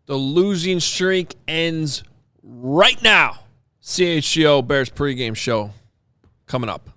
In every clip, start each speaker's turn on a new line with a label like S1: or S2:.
S1: The losing streak ends right now. CHGO Bears pregame show coming up.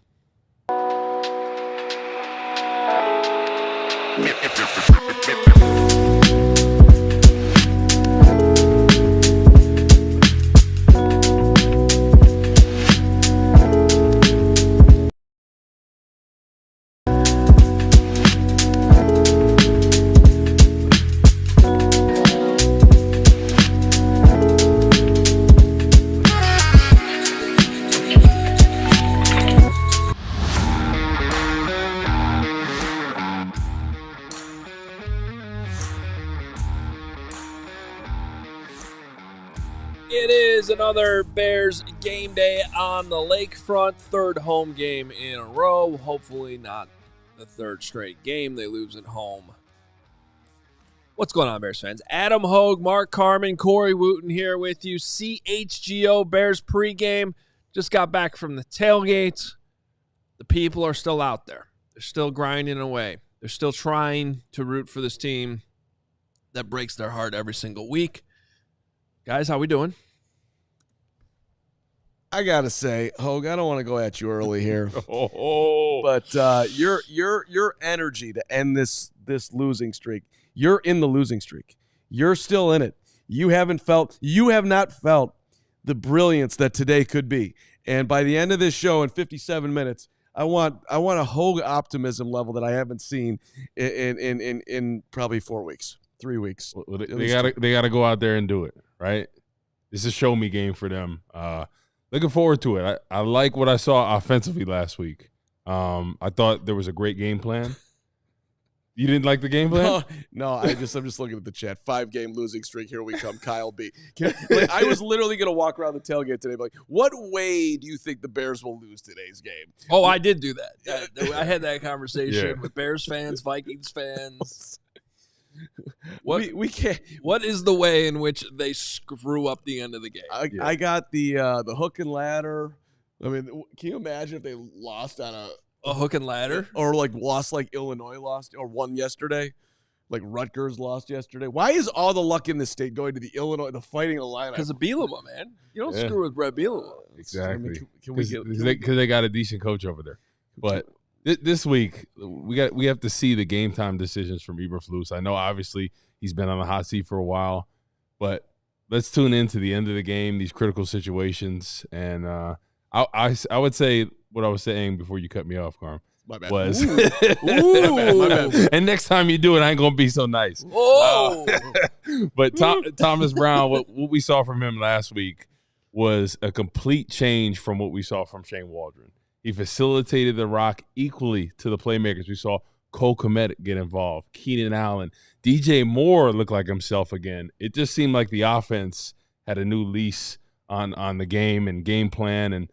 S1: It is another Bears game day on the lakefront. Third home game in a row. Hopefully not the third straight game they lose at home. What's going on, Bears fans? Adam Hoge, Mark Carman, Corey Wootton here with you. CHGO Bears pregame. Just got back from the tailgate. The people are still out there. They're still grinding away. They're still trying to root for this team that breaks their heart every single week. Guys, how we doing?
S2: I gotta say, Hoge, I don't want to go at you early here, but your energy to end this losing streak. You're in the losing streak. You're still in it. You have not felt the brilliance that today could be. And by the end of this show in 57 minutes, I want a Hoge optimism level that I haven't seen in probably 4 weeks, 3 weeks.
S3: Well, they gotta go out there and do it, right? This is a show me game for them. Looking forward to it. I like what I saw offensively last week. I thought there was a great game plan. You didn't like the game plan?
S2: No. I'm just looking at the chat. 5-game losing streak. Here we come. Kyle B. I was literally gonna walk around the tailgate today, like, what way do you think the Bears will lose today's game?
S1: Oh, I did do that. I had that conversation with Bears fans, Vikings fans.
S2: We can't.
S1: What is the way in which they screw up the end of the game?
S2: I got the hook and ladder. I mean, can you imagine if they lost on
S1: a hook and ladder,
S2: or like lost like Illinois lost or won yesterday, like Rutgers lost yesterday? Why is all the luck in this state going to the Fighting Illini?
S1: Because of Bielema, man. You don't screw with Brett Bielema.
S3: Exactly. Because they got a decent coach over there, but. This week, we have to see the game time decisions from Eberflus. I know, obviously, he's been on the hot seat for a while, but let's tune into the end of the game, these critical situations. And I would say what I was saying before you cut me off, Carm, was
S2: Ooh. My bad.
S3: And next time you do it, I ain't going to be so nice. But Thomas Brown, what we saw from him last week was a complete change from what we saw from Shane Waldron. He facilitated the rock equally to the playmakers. We saw Cole Kmet get involved, Keenan Allen. DJ Moore looked like himself again. It just seemed like the offense had a new lease on the game and game plan, and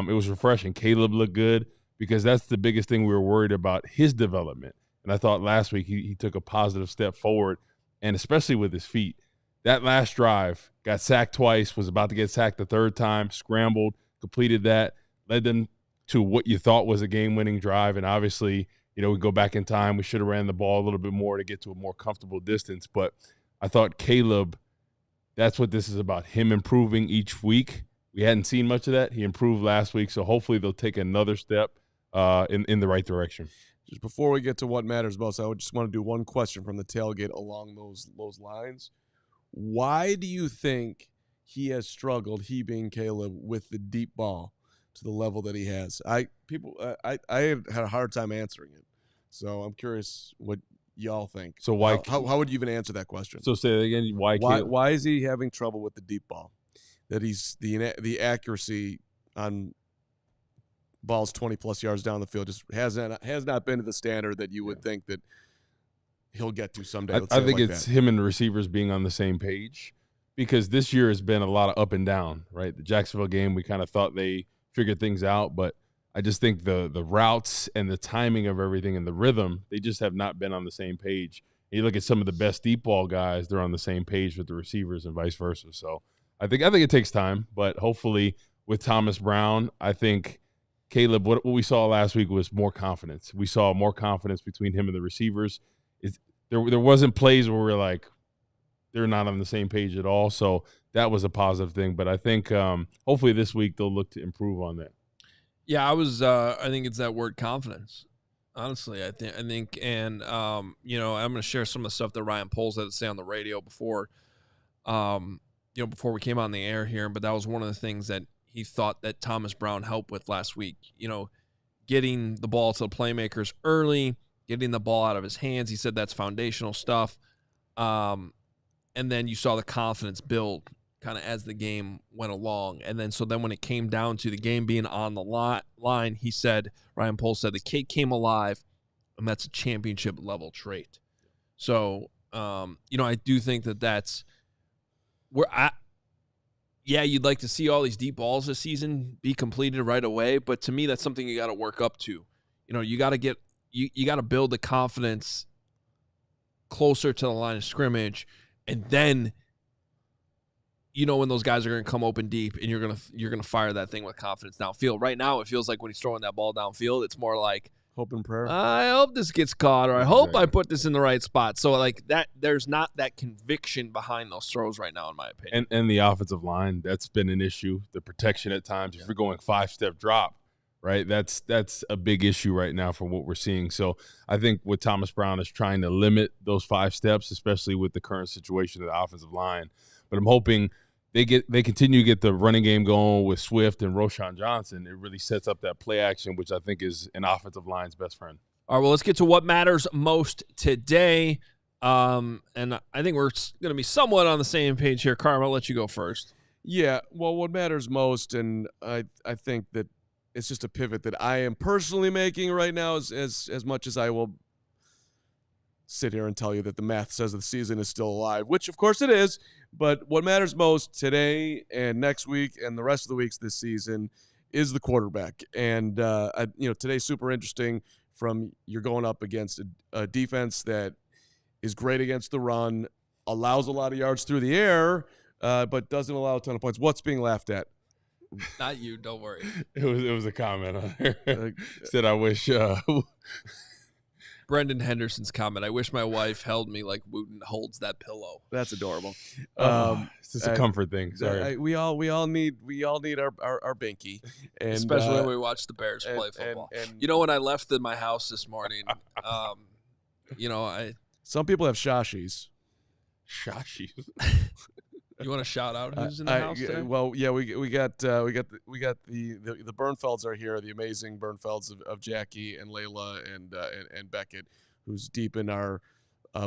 S3: it was refreshing. Caleb looked good because that's the biggest thing we were worried about, his development. And I thought last week he took a positive step forward, and especially with his feet. That last drive, got sacked twice, was about to get sacked the third time, scrambled, completed that, led them to what you thought was a game-winning drive. And obviously, we go back in time. We should have ran the ball a little bit more to get to a more comfortable distance. But I thought Caleb, that's what this is about, him improving each week. We hadn't seen much of that. He improved last week, so hopefully they'll take another step in the right direction.
S2: Just before we get to what matters most, I would just want to do one question from the tailgate along those lines. Why do you think he has struggled, he being Caleb, with the deep ball to the level that he has? I had a hard time answering it, so I'm curious what y'all think.
S3: So why?
S2: How would you even answer that question?
S3: So say that again.
S2: Why is he having trouble with the deep ball? That he's the accuracy on balls 20+ yards down the field just has not been to the standard that you would think that he'll get to someday.
S3: I think it's him and the receivers being on the same page, because this year has been a lot of up and down. Right, the Jacksonville game, we kind of thought they figured things out, but I just think the routes and the timing of everything and the rhythm, they just have not been on the same page. You look at some of the best deep ball guys, they're on the same page with the receivers and vice versa. So I think it takes time, but hopefully with Thomas Brown, I think Caleb, what we saw last week was more confidence. We saw more confidence between him and the receivers. There wasn't plays where we're like, they're not on the same page at all. So that was a positive thing. But I think hopefully this week they'll look to improve on that.
S1: Yeah, I think it's that word confidence. Honestly, I think, and I'm going to share some of the stuff that Ryan Poles had to say on the radio before, before we came on the air here. But that was one of the things that he thought that Thomas Brown helped with last week. Getting the ball to the playmakers early, getting the ball out of his hands. He said that's foundational stuff. And then you saw the confidence build kind of as the game went along. And then when it came down to the game being on the line, he said, Ryan Poles said, the kid came alive, and that's a championship level trait. So, I do think that's where you'd like to see all these deep balls this season be completed right away. But to me, that's something you got to work up to. You got to you got to build the confidence closer to the line of scrimmage. And then, when those guys are going to come open deep, and you're going to fire that thing with confidence downfield. Right now, it feels like when he's throwing that ball downfield, it's more like
S2: hope and prayer.
S1: I hope this gets caught, or I hope I put this in the right spot. So like that, there's not that conviction behind those throws right now, in my opinion.
S3: And the offensive line, that's been an issue. The protection at times, if you're going 5-step drop, right? That's a big issue right now from what we're seeing. So I think what Thomas Brown is trying to limit those 5 steps, especially with the current situation of the offensive line. But I'm hoping they continue to get the running game going with Swift and Roschon Johnson. It really sets up that play action, which I think is an offensive line's best friend.
S1: All right, well, let's get to what matters most today. And I think we're going to be somewhat on the same page here. Carm, I'll let you go first.
S2: Yeah, well, what matters most, and I think that it's just a pivot that I am personally making right now, as much as I will sit here and tell you that the math says the season is still alive, which of course it is. But what matters most today and next week and the rest of the weeks this season is the quarterback. And today's super interesting. You're going up against a defense that is great against the run, allows a lot of yards through the air, but doesn't allow a ton of points. What's being laughed at?
S1: Not you, don't worry.
S3: It was a comment on there. Said I wish
S1: Brendan Henderson's comment. I wish my wife held me like Wootton holds that pillow.
S2: That's adorable.
S3: It's just a comfort thing. Sorry.
S2: We all need our binky, and
S1: especially when we watch the Bears play football. And when I left my house this morning,
S2: some people have shashis.
S3: Shashis.
S1: You want to shout out who's in the house today?
S2: Well, yeah, we got the Bernfelds are here, the amazing Bernfelds of Jackie and Layla and Beckett, who's deep in our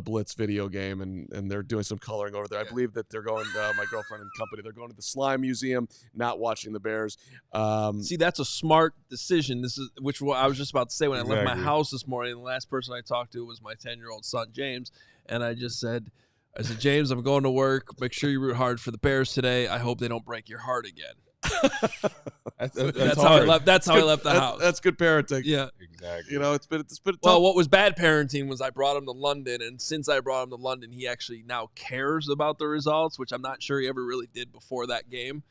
S2: Blitz video game, and they're doing some coloring over there. I believe that they're going, my girlfriend and company, they're going to the Slime Museum, not watching the Bears.
S1: See, that's a smart decision. This is what I was just about to say when I left my house this morning. The last person I talked to was my 10-year-old son, James, and I said, James, I'm going to work. Make sure you root hard for the Bears today. I hope they don't break your heart again. That's how I left. That's how I left the house.
S2: That's good parenting.
S1: Yeah,
S3: exactly.
S2: It's been tough.
S1: Well, what was bad parenting was I brought him to London, and since I brought him to London, he actually now cares about the results, which I'm not sure he ever really did before that game.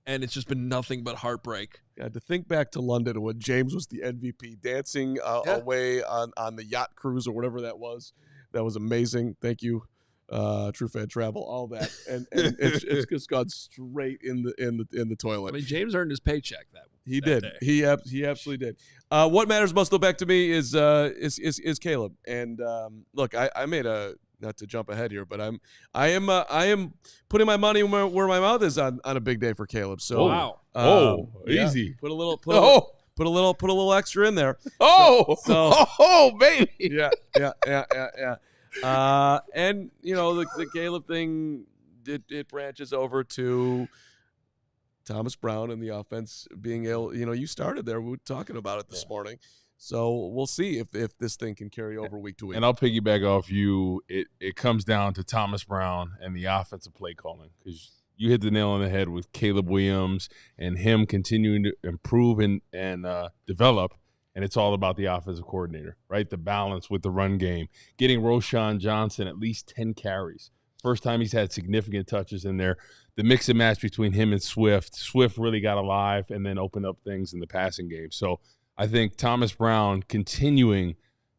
S1: And it's just been nothing but heartbreak.
S2: Yeah, to think back to London when James was the MVP, dancing away on the yacht cruise or whatever that was amazing. Thank you. True Fan Travel, all that, and it's just gone straight in the toilet.
S1: I mean, James earned his paycheck that
S2: did.
S1: Day.
S2: He absolutely did. What matters most, though, back to me is Caleb. And look, I made not to jump ahead here, but I am putting my money where my mouth is on a big day for Caleb. So
S3: wow, easy.
S2: Put a little extra in there.
S3: Baby.
S2: Yeah. And the Caleb thing, it branches over to Thomas Brown and the offense being able. You started there. We were talking about it this morning, so we'll see if this thing can carry over week to week.
S3: And I'll piggyback off you. It comes down to Thomas Brown and the offensive play calling, because you hit the nail on the head with Caleb Williams and him continuing to improve and develop. And it's all about the offensive coordinator, right? The balance with the run game, getting Roschon Johnson at least 10 carries. First time he's had significant touches in there. The mix and match between him and Swift. Swift really got alive and then opened up things in the passing game. So I think Thomas Brown continuing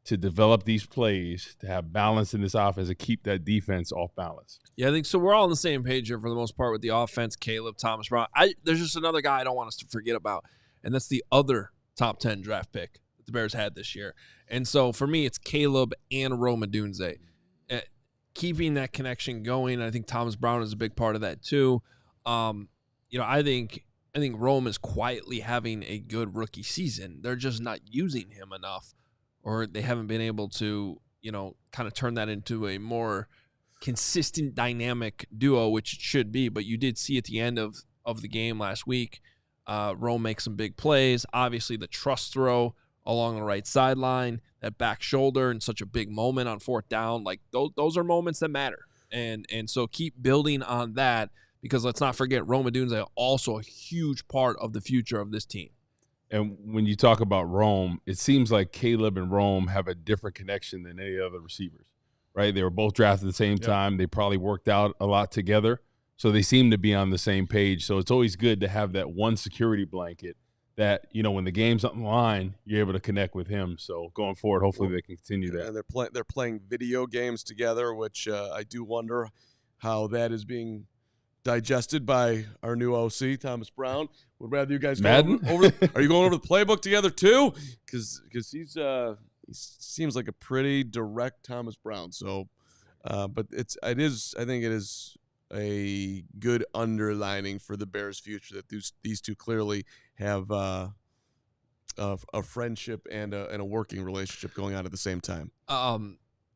S3: to develop these plays, to have balance in this offense, and keep that defense off balance.
S1: Yeah, I think so. We're all on the same page here for the most part with the offense. Caleb, Thomas Brown. There's just another guy I don't want us to forget about, and that's the other top 10 draft pick that the Bears had this year. And so for me, it's Caleb and Rome Odunze. Keeping that connection going, I think Thomas Brown is a big part of that too. I think Rome is quietly having a good rookie season. They're just not using him enough, or they haven't been able to, kind of turn that into a more consistent dynamic duo, which it should be. But you did see at the end of the game last week, Rome make some big plays. Obviously, the trust throw along the right sideline, that back shoulder, and such a big moment on fourth down. Like those are moments that matter. And so keep building on that, because let's not forget Rome Odunze also a huge part of the future of this team.
S3: And when you talk about Rome, it seems like Caleb and Rome have a different connection than any other receivers, right? They were both drafted at the same time. They probably worked out a lot together. So they seem to be on the same page. So it's always good to have that one security blanket that, when the game's on the line, you're able to connect with him. So going forward, hopefully they can continue that.
S2: And they're playing video games together, which I do wonder how that is being digested by our new OC, Thomas Brown. Would rather you guys
S3: Madden?
S2: Are you going over the playbook together too? Because he seems like a pretty direct Thomas Brown. So, but I think it is a good underlining for the Bears' future that these two clearly have a friendship and a working relationship going on at the same time.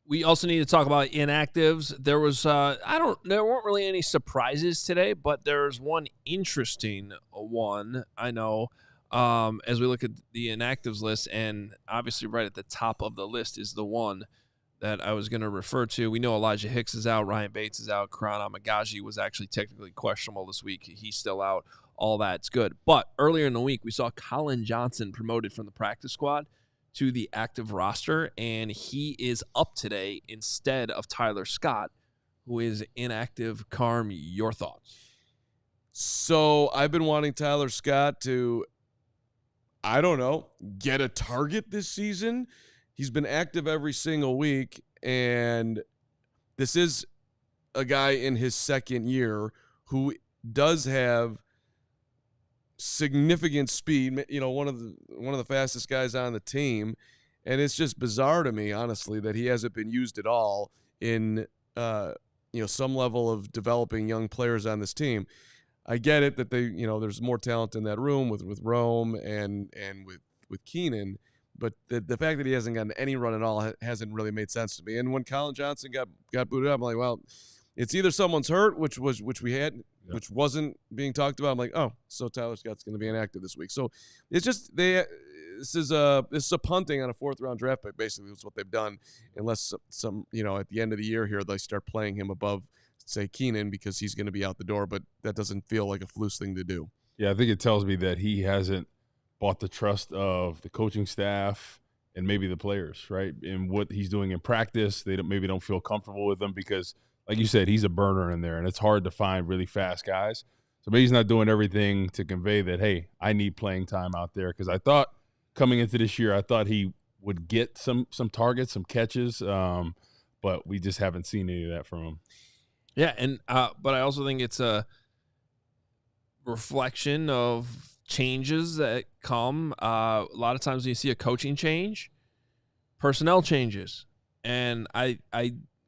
S1: We also need to talk about inactives. There was there weren't really any surprises today, but there's one interesting one, I know, as we look at the inactives list, and obviously right at the top of the list is the one that I was going to refer to. We know Elijah Hicks is out, Ryan Bates is out, Karan Amagaji was actually technically questionable this week. He's still out. All that's good. But earlier in the week, we saw Colin Johnson promoted from the practice squad to the active roster, and he is up today instead of Tyler Scott, who is inactive. Carm, your thoughts?
S2: So I've been wanting Tyler Scott to, I don't know, get a target this season. He's been active every single week, and this is a guy in his second year who does have significant speed, one of the fastest guys on the team, and it's just bizarre to me, honestly, that he hasn't been used at all in some level of developing young players on this team. I get it that they there's more talent in that room with Rome and with Keenan, but the fact that he hasn't gotten any run at all hasn't really made sense to me. And when Colin Johnson got booted up, I'm like, well, it's either someone's hurt, which we had. Yeah. Which wasn't being talked about. I'm like, oh, so Tyler Scott's going to be inactive this week. So it's just this is a punting on a 4th round draft pick. Basically, is what they've done. Unless some at the end of the year here they start playing him above, say, Keenan, because he's going to be out the door. But that doesn't feel like a Flus thing to do.
S3: Yeah, I think it tells me that he hasn't bought the trust of the coaching staff and maybe the players, right? And what he's doing in practice, they maybe don't feel comfortable with him because, like you said, he's a burner in there, and it's hard to find really fast guys. So maybe he's not doing everything to convey that, hey, I need playing time out there. Because I thought coming into this year, I thought he would get some targets, some catches, but we just haven't seen any of that from him.
S1: Yeah, and but I also think it's a reflection of changes that come. A lot of times when you see a coaching change, personnel changes. And I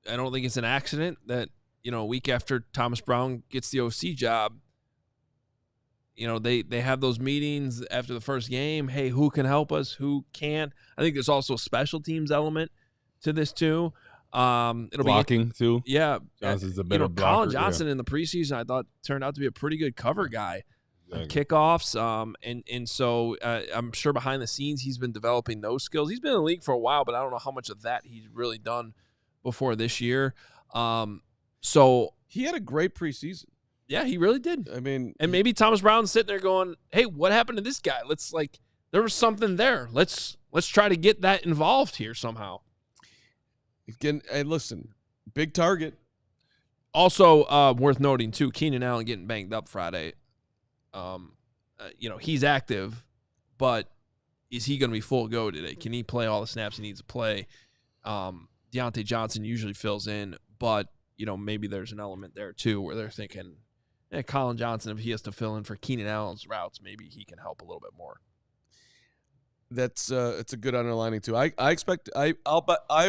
S1: don't think it's an accident that, a week after Thomas Brown gets the OC job, they have those meetings after the first game. Hey, who can help us? Who can't? I think there's also a special teams element to this too. It'll
S3: blocking too.
S1: Yeah.
S3: Johnson's a better blocker.
S1: Colin Johnson in the preseason, I thought turned out to be a pretty good cover guy. Exactly. Kickoffs. And so I'm sure behind the scenes he's been developing those skills. He's been in the league for a while, but I don't know how much of that he's really done before this year. So
S2: he had a great preseason.
S1: Yeah, he really did.
S2: I mean,
S1: and maybe Thomas Brown's sitting there going, hey, what happened to this guy? There was something there. Let's try to get that involved here somehow.
S2: Again, hey, listen, big target.
S1: Also, worth noting too, Keenan Allen getting banged up Friday. He's active, but is he going to be full go today? Can he play all the snaps he needs to play? Deontay Johnson usually fills in, but, maybe there's an element there too where they're thinking, Colin Johnson, if he has to fill in for Keenan Allen's routes, maybe he can help a little bit more.
S2: It's a good underlining too. I expect I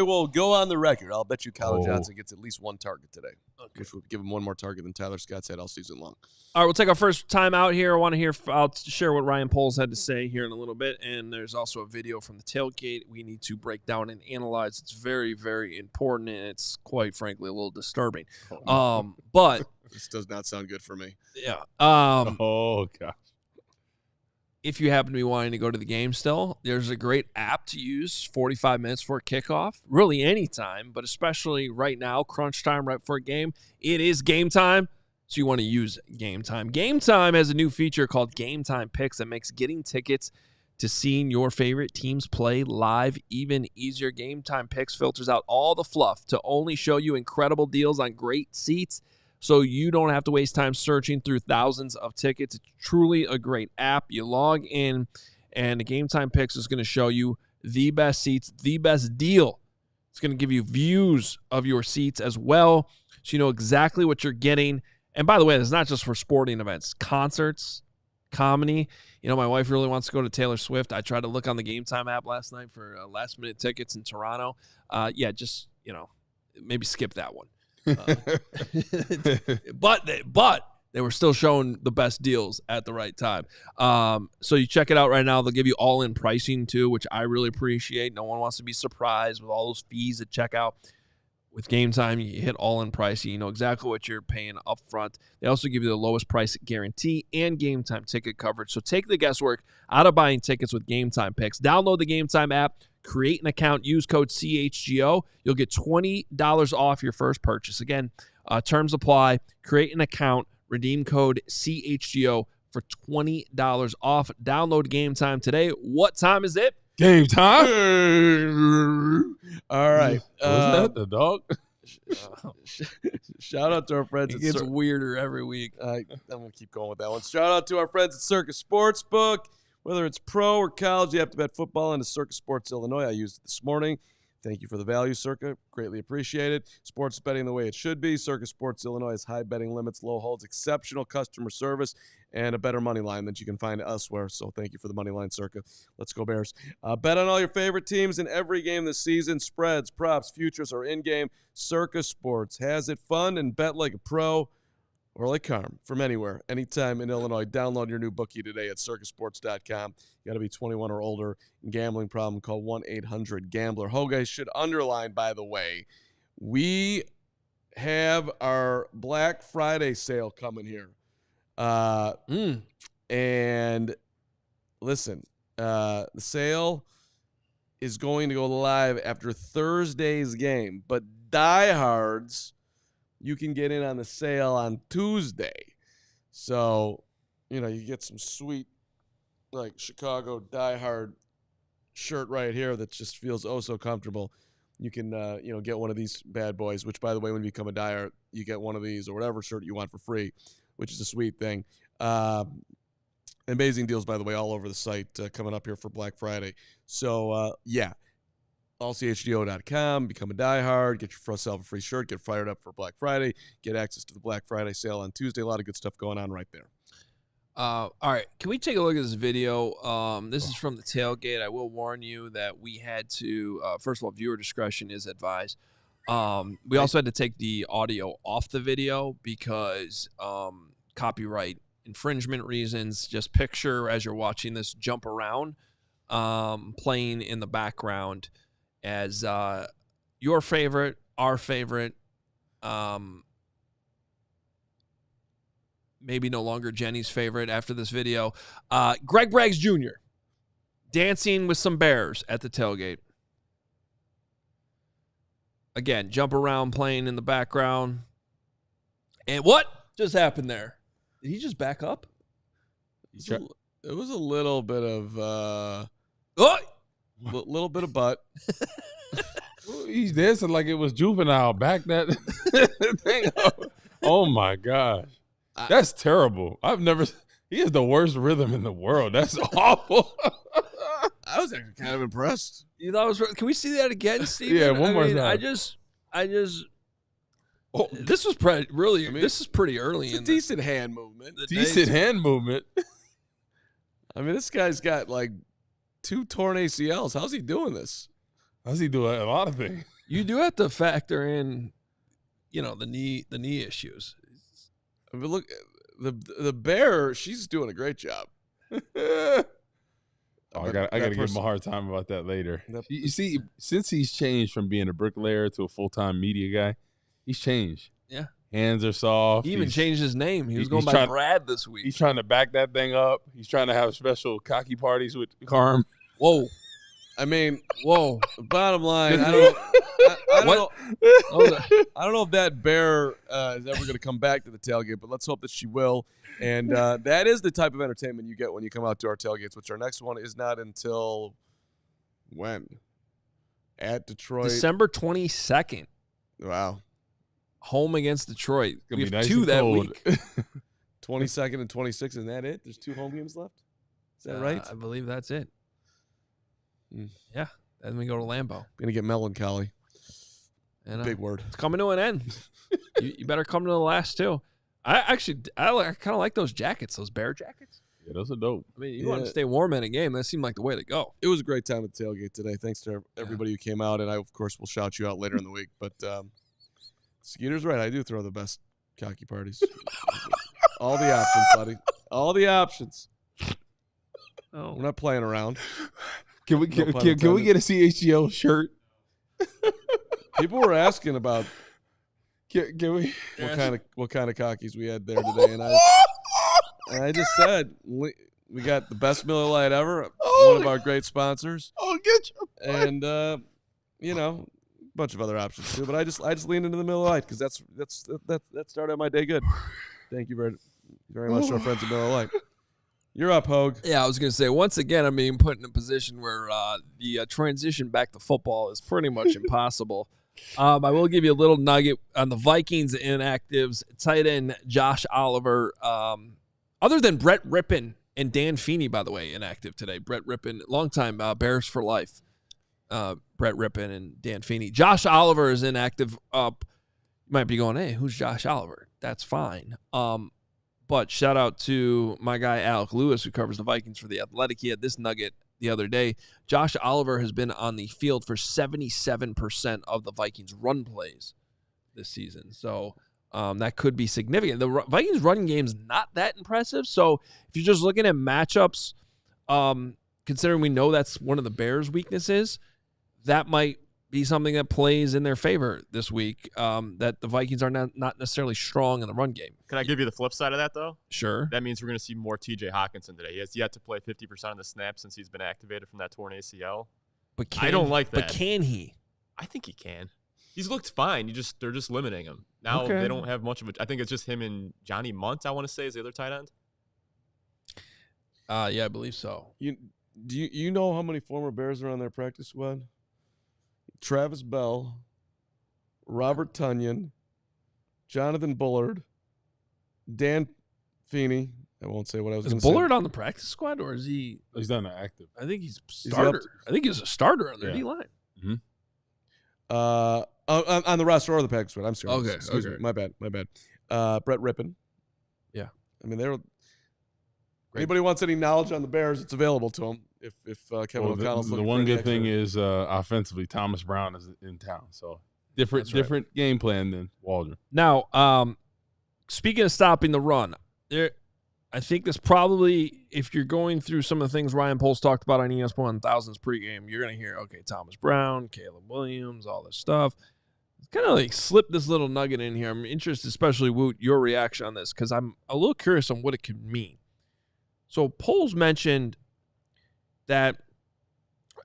S2: will go on the record. I'll bet you Colin Johnson gets at least one target today, which would give him one more target than Tyler Scott's had all season long.
S1: All right, we'll take our first time out here. I'll share what Ryan Poles had to say here in a little bit, and there's also a video from the tailgate we need to break down and analyze. It's very, very important, and it's quite frankly a little disturbing. But
S2: this does not sound good for me.
S1: Yeah.
S3: Oh gosh.
S1: If you happen to be wanting to go to the game still, there's a great app to use 45 minutes for kickoff, really any time, but especially right now, crunch time right before a game. It is game time, so you want to use Game Time. Game Time has a new feature called Game Time Picks that makes getting tickets to seeing your favorite teams play live even easier. Game Time Picks filters out all the fluff to only show you incredible deals on great seats, so you don't have to waste time searching through thousands of tickets. It's truly a great app. You log in, and the Game Time Picks is going to show you the best seats, the best deal. It's going to give you views of your seats as well, so you know exactly what you're getting. And by the way, it's not just for sporting events, concerts, comedy. My wife really wants to go to Taylor Swift. I tried to look on the Game Time app last night for last-minute tickets in Toronto. Maybe skip that one. But they were still showing the best deals at the right time. So you check it out right now. They'll give you all-in pricing too, which I really appreciate. No one wants to be surprised with all those fees at checkout. With Game Time, you hit all-in pricing. You know exactly what you're paying up front. They also give you the lowest price guarantee and Game Time ticket coverage. So take the guesswork out of buying tickets with Game Time Picks. Download the Game Time app. Create an account. Use code CHGO. You'll get $20 off your first purchase. Again, terms apply. Create an account. Redeem code CHGO for $20 off. Download Game Time today. What time is it?
S3: Game time.
S2: All right.
S3: Was that the dog?
S2: Shout out to our friends.
S1: It gets weirder every week.
S2: I'm going to keep going with that one. Shout out to our friends at CIRCA Sportsbook. Whether it's pro or college, you have to bet football into CIRCA Sports Illinois. I used it this morning. Thank you for the value, CIRCA. Greatly appreciated. Sports betting the way it should be. CIRCA Sports Illinois has high betting limits, low holds, exceptional customer service, and a better money line than you can find elsewhere. So thank you for the money line, CIRCA. Let's go Bears. Bet on all your favorite teams in every game this season. Spreads, props, futures, or in-game. CIRCA Sports has it fun and bet like a pro or like Carm from anywhere, anytime in Illinois. Download your new bookie today at circasports.com. You got to be 21 or older. Gambling problem, call 1-800-GAMBLER. Hoge should underline, by the way, we have our Black Friday sale coming here. And listen, the sale is going to go live after Thursday's game, but diehards, you can get in on the sale on Tuesday. So, you get some sweet, like, Chicago diehard shirt right here that just feels oh so comfortable. You can, get one of these bad boys, which, by the way, when you become a diehard, you get one of these or whatever shirt you want for free, which is a sweet thing. Amazing deals, by the way, all over the site coming up here for Black Friday. So, ALLCITY.com, become a diehard, get yourself a free shirt, get fired up for Black Friday, get access to the Black Friday sale on Tuesday. A lot of good stuff going on right there.
S1: All right, can we take a look at this video? This is from the tailgate. I will warn you that we had to, first of all, viewer discretion is advised. We also had to take the audio off the video because copyright infringement reasons. Just picture as you're watching this jump around, playing in the background as your favorite, our favorite, maybe no longer Jenny's favorite after this video, Greg Braggs Jr. dancing with some bears at the tailgate. Again, jump around playing in the background. And what just happened there? Did he just back up?
S2: It was a little bit of little bit of butt.
S3: He's dancing like it was juvenile. Back that thing up. Oh my gosh. That's terrible. He has the worst rhythm in the world. That's awful.
S2: I was actually kind of impressed.
S1: You thought it was? Can we see that again, Steven?
S3: Yeah, one more time.
S1: I just. Oh, this was really. This is pretty early.
S2: It's a decent hand movement.
S3: Decent hand movement.
S2: I mean, this guy's got like 2 torn ACLs. How's he doing this?
S3: How's he doing a lot of things?
S1: You do have to factor in, the knee issues.
S2: I mean, look, the bear, she's doing a great job.
S3: I gotta give him a hard time about that later. You see, since he's changed from being a bricklayer to a full-time media guy, he's changed.
S1: Yeah.
S3: Hands are soft.
S1: He even changed his name. He was going by Brad this week.
S3: He's trying to back that thing up. He's trying to have special cocky parties with Carm.
S1: Whoa.
S2: I mean,
S1: whoa.
S2: Bottom line, I don't know if that bear is ever going to come back to the tailgate, but let's hope that she will. And that is the type of entertainment you get when you come out to our tailgates, which our next one is not until when? At Detroit.
S1: December 22nd.
S2: Wow.
S1: Home against Detroit. We have
S3: nice
S1: 2 that
S3: cold.
S1: week.
S2: 22nd and 26th, isn't that it? There's 2 home games left? Is that right?
S1: I believe that's it. Yeah. Then we go to Lambeau.
S2: Going to get melancholy.
S1: And,
S2: big word.
S1: It's coming to an end. you better come to the last 2. I kind of like those jackets, those bear jackets.
S3: Yeah, those are dope.
S1: I mean, you want to stay warm in a game. That seemed like the way to go.
S2: It was a great time at the tailgate today. Thanks to everybody who came out, and I, of course, will shout you out later in the week. But Skeeter's right. I do throw the best cocky parties. All the options, buddy. All the options.
S1: Oh.
S2: We're not playing around.
S3: Can we get a CHGO shirt?
S2: People were asking about
S3: can we
S2: what kind of cockies we had there today, and I just said we got the best Miller Lite ever, one of our great sponsors.
S3: Oh, get you.
S2: And a bunch of other options too. But I just leaned into the Miller Lite because that started my day good. Thank you very much to our friends at Miller Lite. You're up, Hoge.
S1: Yeah, I was going to say, once again, I'm being put in a position where the transition back to football is pretty much impossible. I will give you a little nugget on the Vikings inactives. Tight end Josh Oliver, other than Brett Rippon and Dan Feeney, by the way, inactive today. Brett Rippon, longtime Bears for life. Brett Rippon and Dan Feeney. Josh Oliver is inactive. You might be going, hey, who's Josh Oliver? That's fine. But shout out to my guy, Alec Lewis, who covers the Vikings for The Athletic. He had this nugget the other day. Josh Oliver has been on the field for 77% of the Vikings' run plays this season. So that could be significant. The Vikings' running game is not that impressive. So if you're just looking at matchups, considering we know that's one of the Bears' weaknesses, that might be something that plays in their favor this week, that the Vikings are not necessarily strong in the run game.
S4: Can I give you the flip side of that, though?
S1: Sure.
S4: That means we're going to see more TJ Hawkinson today. He has yet to play 50% of the snaps since he's been activated from that torn ACL.
S1: But
S4: I don't like that.
S1: But can he?
S4: I think he can. He's looked fine. They're just limiting him. Now They don't have much of it. I think it's just him and Johnny Munt, I want to say, is the other tight end.
S1: Yeah, I believe so.
S2: You know how many former Bears are on their practice squad? Travis Bell, Robert Tunyon, Jonathan Bullard, Dan Feeney. I won't say what I was going to say.
S1: Is Bullard on the practice squad, or is he?
S3: He's not active.
S1: I think he's starter. I think he's a starter on their D-line.
S3: Mm-hmm.
S2: On the roster or the practice squad. I'm sorry.
S1: Okay.
S2: Excuse me. My bad. Brett Rippon.
S1: Yeah.
S2: I mean, anybody wants any knowledge on the Bears, it's available to them. If Kevin O'Connell's
S3: the one good thing is offensively, Thomas Brown is in town, so different game plan than Waldron.
S1: Now, speaking of stopping the run, I think this probably, if you're going through some of the things Ryan Poles talked about on ESPN 1000's pregame, you're going to hear, okay, Thomas Brown, Caleb Williams, all this stuff. Kind of like slip this little nugget in here. I'm interested, especially Woot, your reaction on this, because I'm a little curious on what it could mean. So Poles mentioned that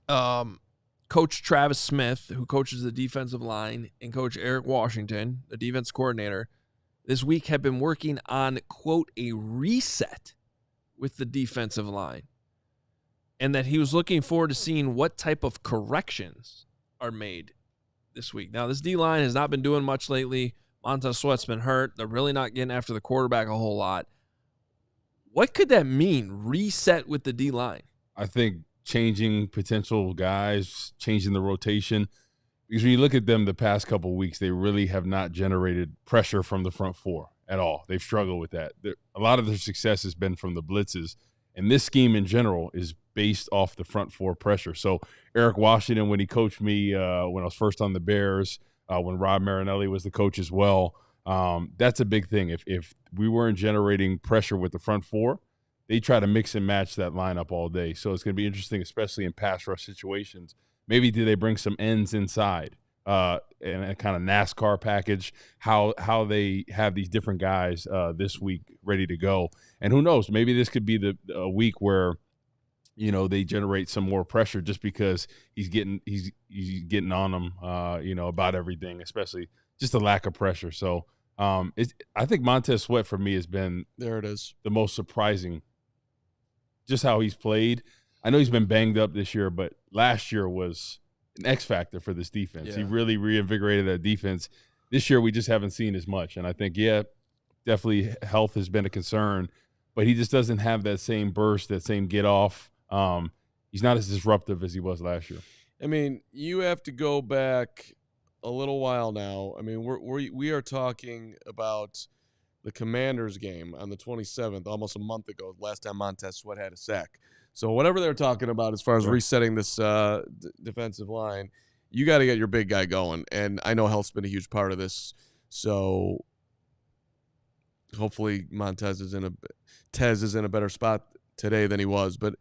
S1: Coach Travis Smith, who coaches the defensive line, and Coach Eric Washington, the defense coordinator, this week have been working on, quote, a reset with the defensive line, and that he was looking forward to seeing what type of corrections are made this week. Now, this D-line has not been doing much lately. Montez Sweat's been hurt. They're really not getting after the quarterback a whole lot. What could that mean, reset with the D-line?
S3: I think changing potential guys, changing the rotation. Because when you look at them the past couple of weeks, they really have not generated pressure from the front four at all. They've struggled with that. A lot of their success has been from the blitzes, and this scheme in general is based off the front four pressure. So Eric Washington, when he coached me when I was first on the Bears, when Rob Marinelli was the coach as well, that's a big thing. If we weren't generating pressure with the front four, they try to mix and match that lineup all day. So it's going to be interesting, especially in pass rush situations. Maybe do they bring some ends inside and a kind of NASCAR package, how they have these different guys this week ready to go. And who knows, maybe this could be a week where, they generate some more pressure just because he's getting on them, about everything, especially just the lack of pressure. So I think Montez Sweat for me has been the most surprising, just how he's played. I know he's been banged up this year, but last year was an X factor for this defense. Yeah. He really reinvigorated that defense. This year we just haven't seen as much. And I think, definitely health has been a concern, but he just doesn't have that same burst, that same get off. He's not as disruptive as he was last year.
S2: I mean, you have to go back a little while now. I mean, we are talking about the Commanders game on the 27th, almost a month ago, last time Montez Sweat had a sack. So whatever they're talking about as far as resetting this defensive line, you got to get your big guy going. And I know health's been a huge part of this. So hopefully Tez is in a better spot today than he was. But,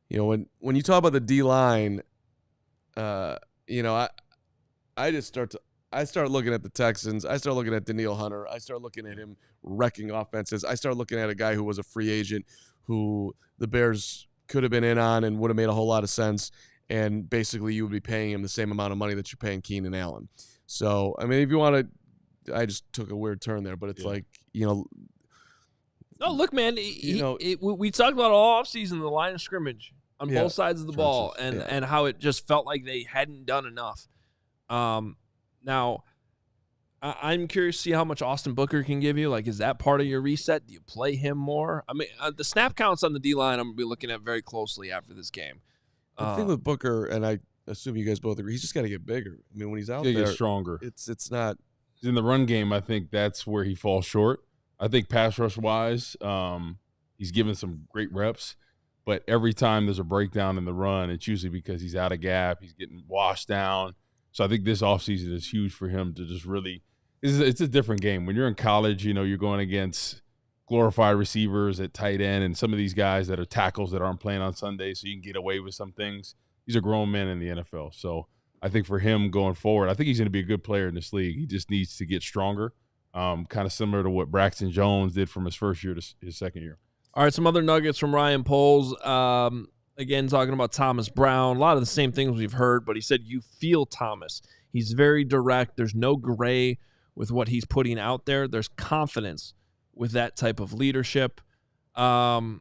S2: when you talk about the D-line, I start looking at the Texans. I start looking at Danielle Hunter. I start looking at him wrecking offenses. I start looking at a guy who was a free agent who the Bears could have been in on and would have made a whole lot of sense. And basically you would be paying him the same amount of money that you're paying Keenan Allen. So, I mean, if you want to, I just took a weird turn there, but it's
S1: No, look, man, we talked about all offseason, the line of scrimmage on both sides of the ball and how it just felt like they hadn't done enough. Now, I'm curious to see how much Austin Booker can give you. Like, is that part of your reset? Do you play him more? I mean, the snap counts on the D-line I'm going to be looking at very closely after this game.
S2: The thing with Booker, and I assume you guys both agree, he's just got to get bigger. I mean, when he's out there,
S3: get stronger.
S2: It's not.
S3: In the run game, I think that's where he falls short. I think pass rush-wise, he's given some great reps. But every time there's a breakdown in the run, it's usually because he's out of gap, he's getting washed down. So I think this offseason is huge for him to just really – it's a different game. When you're in college, you're going against glorified receivers at tight end and some of these guys that are tackles that aren't playing on Sunday, so you can get away with some things. These are grown men in the NFL. So I think for him going forward, I think he's going to be a good player in this league. He just needs to get stronger, kind of similar to what Braxton Jones did from his first year to his second year.
S1: All right, some other nuggets from Ryan Poles. Again, talking about Thomas Brown. A lot of the same things we've heard, but he said you feel Thomas. He's very direct. There's no gray with what he's putting out there. There's confidence with that type of leadership. I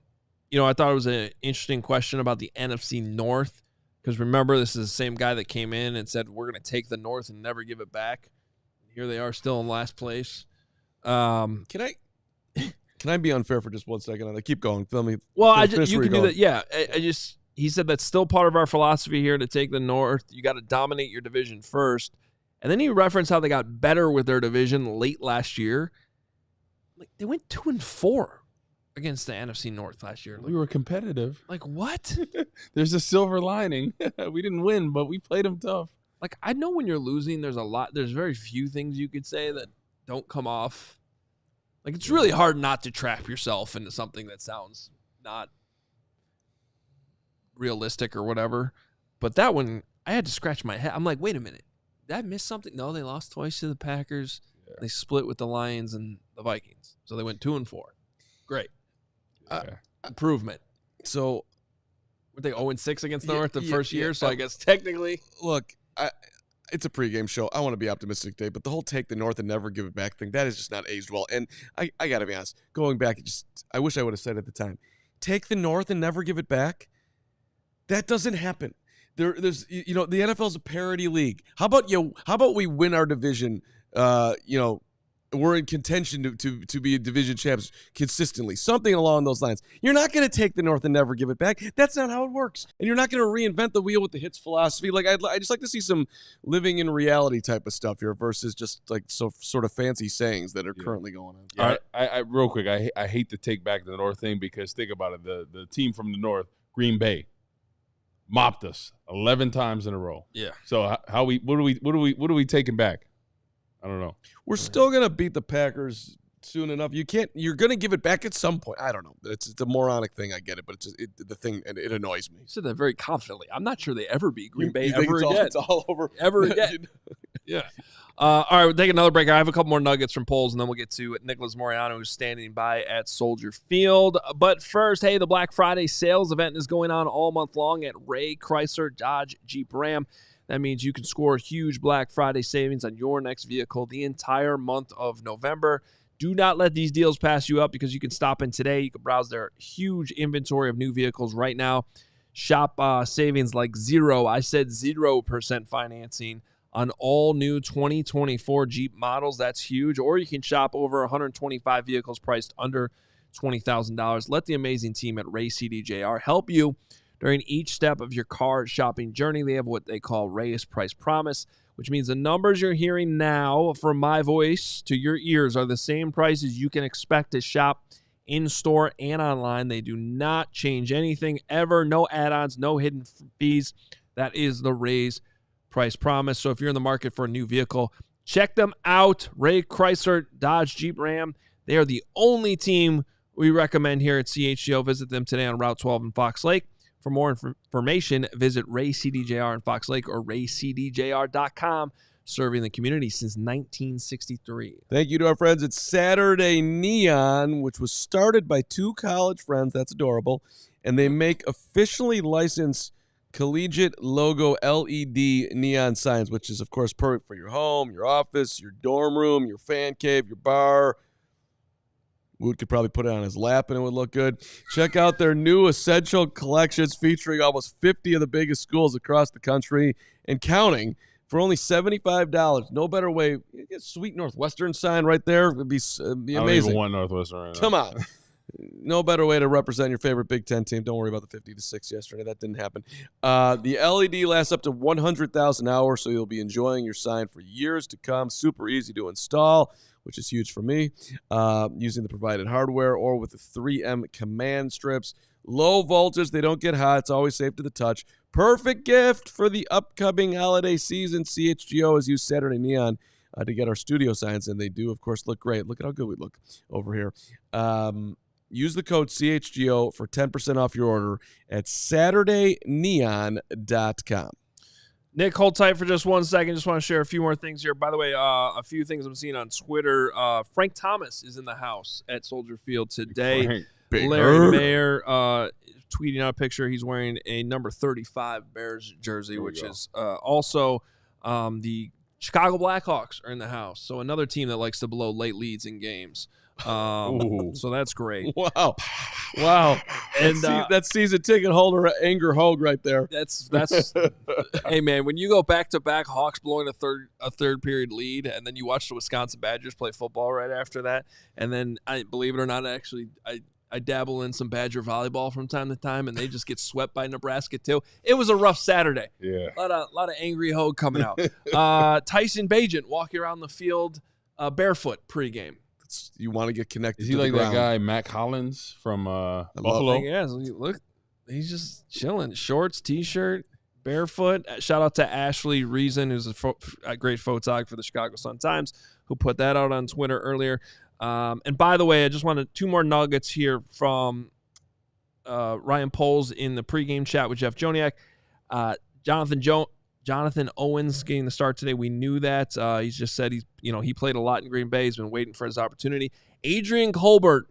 S1: thought it was an interesting question about the NFC North because remember, this is the same guy that came in and said, we're going to take the North and never give it back. Here they are still in last place.
S2: Can I be unfair for just 1 second? I keep going. Tell me.
S1: Well, you can do that. Yeah, he said that's still part of our philosophy here to take the North. You got to dominate your division first. And then he referenced how they got better with their division late last year. Like they went 2-4 against the NFC North last year.
S3: We were competitive.
S1: Like what?
S3: There's a silver lining. We didn't win, but we played them tough.
S1: Like I know when you're losing, there's very few things you could say that don't come off. Like, it's really hard not to trap yourself into something that sounds not realistic or whatever. But that one, I had to scratch my head. I'm like, wait a minute. Did I miss something? No, they lost twice to the Packers. Yeah. They split with the Lions and the Vikings. So they went 2-4. Great. Improvement.
S2: So,
S1: were they 0-6 against North the first year? So I guess technically.
S2: Look, it's a pregame show. I want to be optimistic today, but the whole take the North and never give it back thing, that has just not aged well. And I got to be honest, going back, I wish I would have said at the time, take the North and never give it back? That doesn't happen. There's the NFL's a parity league. How about we win our division, we're in contention to be a division champs consistently. Something along those lines. You're not going to take the North and never give it back. That's not how it works. And you're not going to reinvent the wheel with the hits philosophy. Like I just like to see some living in reality type of stuff here versus just like sort of fancy sayings that are currently going on.
S3: Yeah, I real quick, I hate to take back the North thing because think about it. The team from the North, Green Bay, mopped us 11 times in a row.
S1: Yeah.
S3: So what are we taking back? I don't know.
S2: We're still gonna beat the Packers soon enough. You're gonna give it back at some point. I don't know. It's a moronic thing. I get it, but it annoys me.
S1: You said that very confidently. I'm not sure they ever beat Green Bay
S2: ever again. It's all over
S1: ever again. Yeah. All right, we'll take another break. I have a couple more nuggets from polls, and then we'll get to Nicholas Moriano, who's standing by at Soldier Field. But first, hey, the Black Friday sales event is going on all month long at Ray Chrysler Dodge Jeep Ram. That means you can score huge Black Friday savings on your next vehicle the entire month of November. Do not let these deals pass you up because you can stop in today. You can browse their huge inventory of new vehicles right now. Shop savings like 0% financing on all new 2024 Jeep models. That's huge. Or you can shop over 125 vehicles priced under $20,000. Let the amazing team at Ray CDJR help you during each step of your car shopping journey. They have what they call Ray's Price Promise, which means the numbers you're hearing now from my voice to your ears are the same prices you can expect to shop in-store and online. They do not change anything ever. No add-ons, no hidden fees. That is the Ray's Price Promise. So if you're in the market for a new vehicle, check them out. Ray Chrysler Dodge Jeep Ram. They are the only team we recommend here at CHGO. Visit them today on Route 12 in Fox Lake. For more information, visit Ray CDJR in Fox Lake or raycdjr.com, serving the community since 1963.
S2: Thank you to our friends at Saturday Neon, which was started by two college friends. That's adorable. And they make officially licensed collegiate logo LED neon signs, which is, of course, perfect for your home, your office, your dorm room, your fan cave, your bar. Wood could probably put it on his lap and it would look good. Check out their new essential collections featuring almost 50 of the biggest schools across the country and counting for only $75. No better way. You get a sweet Northwestern sign right there. It would be amazing.
S3: I don't even want Northwestern right now.
S2: Come on. No better way to represent your favorite Big Ten team. Don't worry about the 50-6 yesterday. That didn't happen. The LED lasts up to 100,000 hours, so you'll be enjoying your sign for years to come. Super easy to install, which is huge for me, using the provided hardware or with the 3M command strips. Low voltage, they don't get hot. It's always safe to the touch. Perfect gift for the upcoming holiday season. CHGO has used Saturday Neon to get our studio signs, and they do, of course, look great. Look at how good we look over here. Use the code CHGO for 10% off your order at SaturdayNeon.com.
S1: Nick, hold tight for just 1 second. Just want to share a few more things here. By the way, a few things I'm seeing on Twitter. Frank Thomas is in the house at Soldier Field today. Larry Mayer tweeting out a picture. He's wearing a number 35 Bears jersey, which is also the Chicago Blackhawks are in the house. So another team that likes to blow late leads in games. So that's great.
S2: Wow.
S1: And
S2: that's season ticket holder Anger Hoge right there.
S1: That's hey man, when you go back to back Hawks blowing a third period lead, and then you watch the Wisconsin Badgers play football right after that, and then I believe it or not, I dabble in some Badger volleyball from time to time, and they just get swept by Nebraska too. It was a rough Saturday.
S3: Yeah,
S1: a lot of angry Hoge coming out. Tyson Bagent walking around the field barefoot pregame.
S2: You want to get connected.
S3: Is he
S2: to
S3: like
S2: the ground.
S3: that guy Matt Collins from Buffalo?
S1: Yeah, look, he's just chilling. Shorts, t-shirt, barefoot. Shout out to Ashley Reason, who's a great photographer for the Chicago Sun-Times, who put that out on Twitter earlier. And by the way, I just wanted two more nuggets here from Ryan Poles in the pregame chat with Jeff Joniak. Jonathan Owens getting the start today. We knew that. He's just said he played a lot in Green Bay. He's been waiting for his opportunity. Adrian Colbert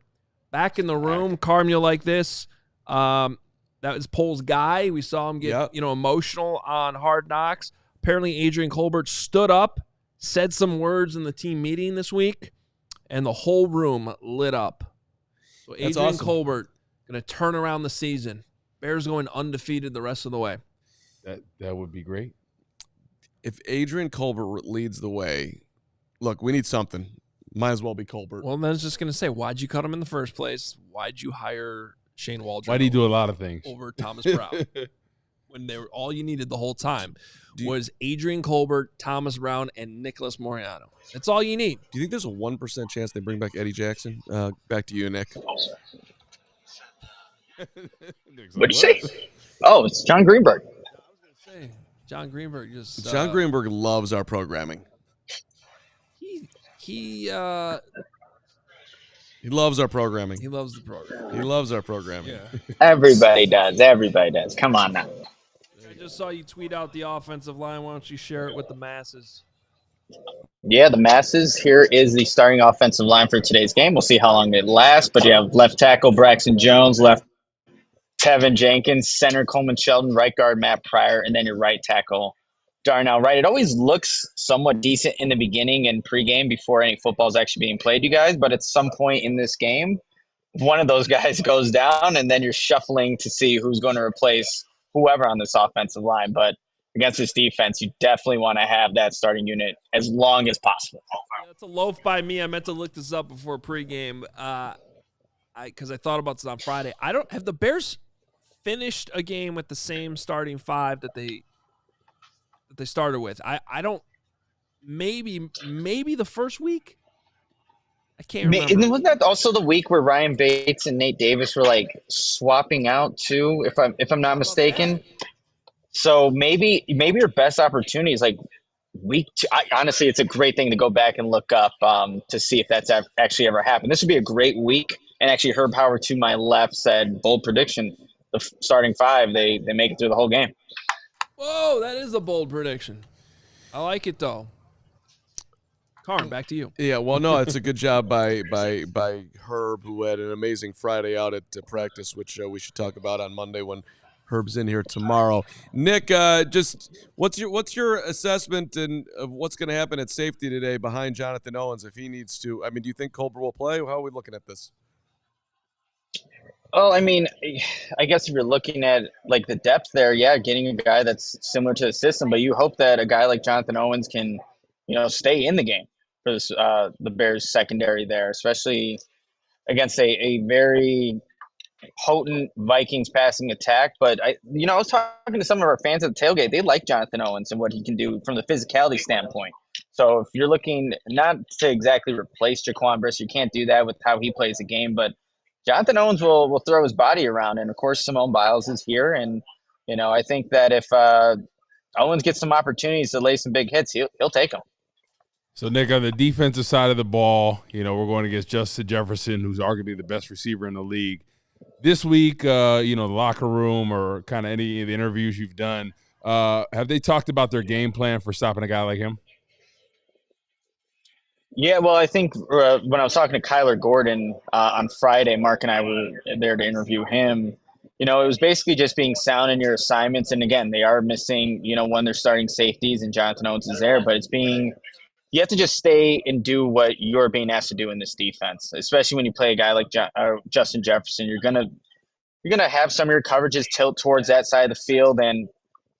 S1: back in the room. Carm, you'll like this. That was Poles' guy. We saw him get emotional on Hard Knocks. Apparently, Adrian Colbert stood up, said some words in the team meeting this week, and the whole room lit up. So Adrian
S2: awesome.
S1: Colbert going to turn around the season. Bears going undefeated the rest of the way.
S3: That would be great.
S2: If Adrian Colbert leads the way, look, we need something. Might as well be Colbert.
S1: Well, then I was just going to say, why'd you cut him in the first place? Why'd you hire Shane Waldron?
S3: Why'd he do a lot of things
S1: over Thomas Brown? When they were all you needed the whole time was Adrian Colbert, Thomas Brown, and Nicholas Moriano. That's all you need.
S2: Do you think there's a 1% chance they bring back Eddie Jackson? Back to you, Nick.
S5: What'd you say? Oh, it's John Greenberg.
S1: I was going to say, John Greenberg just...
S2: John Greenberg loves our programming.
S1: He
S2: loves our programming.
S1: He loves the program.
S2: He loves our programming.
S1: Yeah.
S5: Everybody does. Everybody does. Come on now.
S1: I just saw you tweet out the offensive line. Why don't you share it with the masses?
S5: Yeah, the masses. Here is the starting offensive line for today's game. We'll see how long it lasts. But you have left tackle Braxton Jones, left Tevin Jenkins, center Coleman Shelton, right guard Matt Pryor, and then your right tackle Darnell Wright. It always looks somewhat decent in the beginning and pregame before any football is actually being played, you guys. But at some point in this game, one of those guys goes down, and then you're shuffling to see who's going to replace whoever on this offensive line. But against this defense, you definitely want to have that starting unit as long as possible.
S1: Yeah, that's a loaf by me. I meant to look this up before pregame because I thought about this on Friday. Have the Bears finished a game with the same starting five that they started with? I don't. Maybe the first week. I can't remember.
S5: And wasn't that also the week where Ryan Bates and Nate Davis were like swapping out too, if I'm not mistaken? So maybe your best opportunity is like week 2. Honestly, it's a great thing to go back and look up to see if that's actually ever happened. This would be a great week. And actually, Herb Howard to my left said bold prediction: the starting five they make it through the whole game.
S1: Whoa, that is a bold prediction. I like it though. Carm, back to you.
S2: Yeah, well, no, it's a good job by Herb, who had an amazing Friday out at practice, which we should talk about on Monday when Herb's in here tomorrow. Nick, just what's your assessment of what's going to happen at safety today behind Jonathan Owens if he needs to? I mean, do you think Colbert will play? How are we looking at this?
S5: Well, I mean, I guess if you're looking at like the depth there, yeah, getting a guy that's similar to the system, but you hope that a guy like Jonathan Owens can, stay in the game for this, the Bears secondary there, especially against a very potent Vikings passing attack. But I was talking to some of our fans at the tailgate. They like Jonathan Owens and what he can do from the physicality standpoint. So if you're looking not to exactly replace Jaquan Brisker, you can't do that with how he plays the game, but Jonathan Owens will throw his body around, and of course Simone Biles is here, and I think that if Owens gets some opportunities to lay some big hits, he'll take them.
S3: So Nick, on the defensive side of the ball, we're going against Justin Jefferson, who's arguably the best receiver in the league. This week, the locker room or kind of any of the interviews you've done, have they talked about their game plan for stopping a guy like him?
S5: Yeah, well, I think when I was talking to Kyler Gordon on Friday, Mark and I were there to interview him. It was basically just being sound in your assignments. And again, they are missing, when they're starting safeties and Jonathan Owens is there, but you have to just stay and do what you're being asked to do in this defense, especially when you play a guy like Justin Jefferson. You're gonna have some of your coverages tilt towards that side of the field, and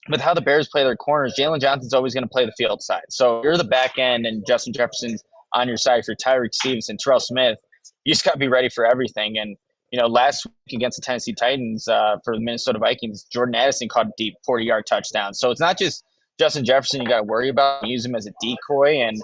S5: with how the Bears play their corners, Jalen Johnson's always going to play the field side. So you're the back end, and Justin Jefferson's on your side for Tyreek Stevenson, Terrell Smith. You just got to be ready for everything. And, last week against the Tennessee Titans for the Minnesota Vikings, Jordan Addison caught a deep 40-yard touchdown. So it's not just Justin Jefferson you got to worry about. Use him as a decoy and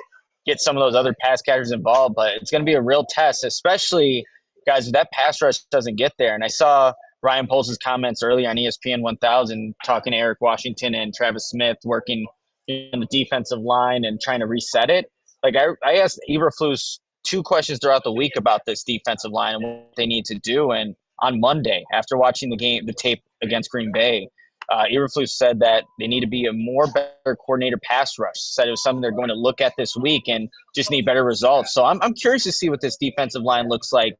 S5: get some of those other pass catchers involved. But it's going to be a real test, especially, guys, if that pass rush doesn't get there. And I saw Ryan Poles' comments earlier on ESPN 1000 talking to Eric Washington and Travis Smith working in the defensive line and trying to reset it. Like I asked Eberflus 2 questions throughout the week about this defensive line and what they need to do. And on Monday, after watching the tape against Green Bay, Eberflus said that they need to be a more better coordinator pass rush. Said it was something they're going to look at this week and just need better results. So I'm curious to see what this defensive line looks like